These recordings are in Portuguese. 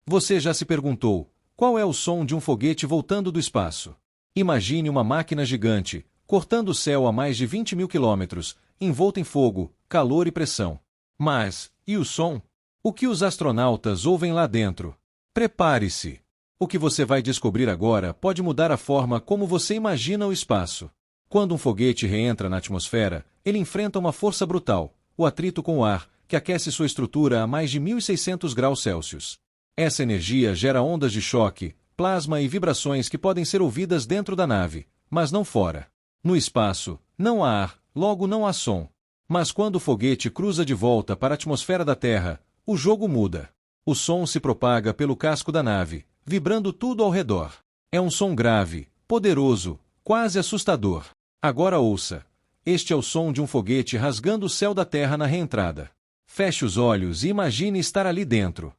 Você já se perguntou, qual é o som de um foguete voltando do espaço? Imagine uma máquina gigante, cortando o céu a mais de 20 mil quilômetros, envolta em fogo, calor e pressão. Mas, e o som? O que os astronautas ouvem lá dentro? Prepare-se! O que você vai descobrir agora pode mudar a forma como você imagina o espaço. Quando um foguete reentra na atmosfera, ele enfrenta uma força brutal, o atrito com o ar, que aquece sua estrutura a mais de 1.600 graus Celsius. Essa energia gera ondas de choque, plasma e vibrações que podem ser ouvidas dentro da nave, mas não fora. No espaço, não há ar, logo não há som. Mas quando o foguete cruza de volta para a atmosfera da Terra, o jogo muda. O som se propaga pelo casco da nave, vibrando tudo ao redor. É um som grave, poderoso, quase assustador. Agora ouça. Este é o som de um foguete rasgando o céu da Terra na reentrada. Feche os olhos e imagine estar ali dentro.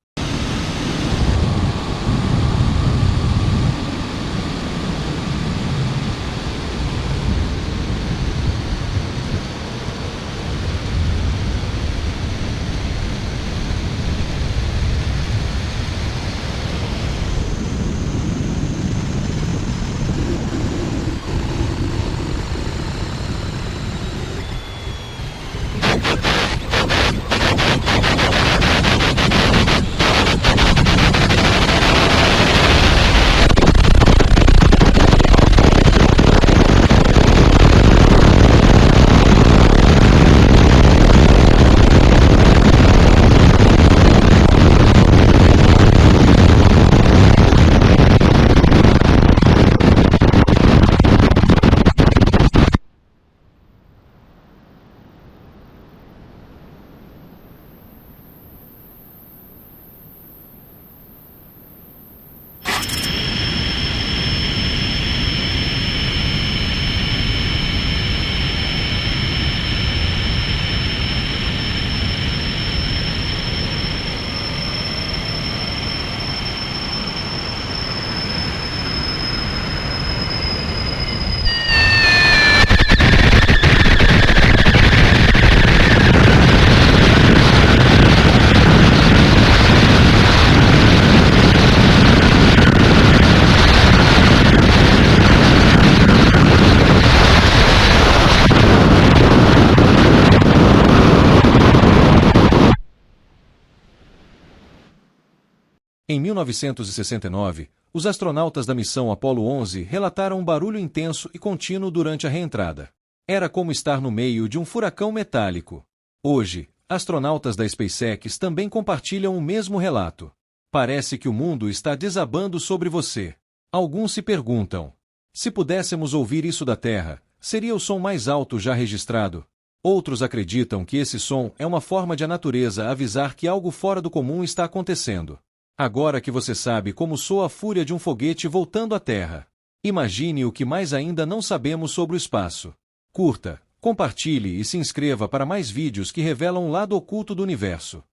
Em 1969, os astronautas da missão Apollo 11 relataram um barulho intenso e contínuo durante a reentrada. Era como estar no meio de um furacão metálico. Hoje, astronautas da SpaceX também compartilham o mesmo relato. Parece que o mundo está desabando sobre você. Alguns se perguntam: se pudéssemos ouvir isso da Terra, seria o som mais alto já registrado? Outros acreditam que esse som é uma forma de a natureza avisar que algo fora do comum está acontecendo. Agora que você sabe como soa a fúria de um foguete voltando à Terra, imagine o que mais ainda não sabemos sobre o espaço. Curta, compartilhe e se inscreva para mais vídeos que revelam o lado oculto do universo.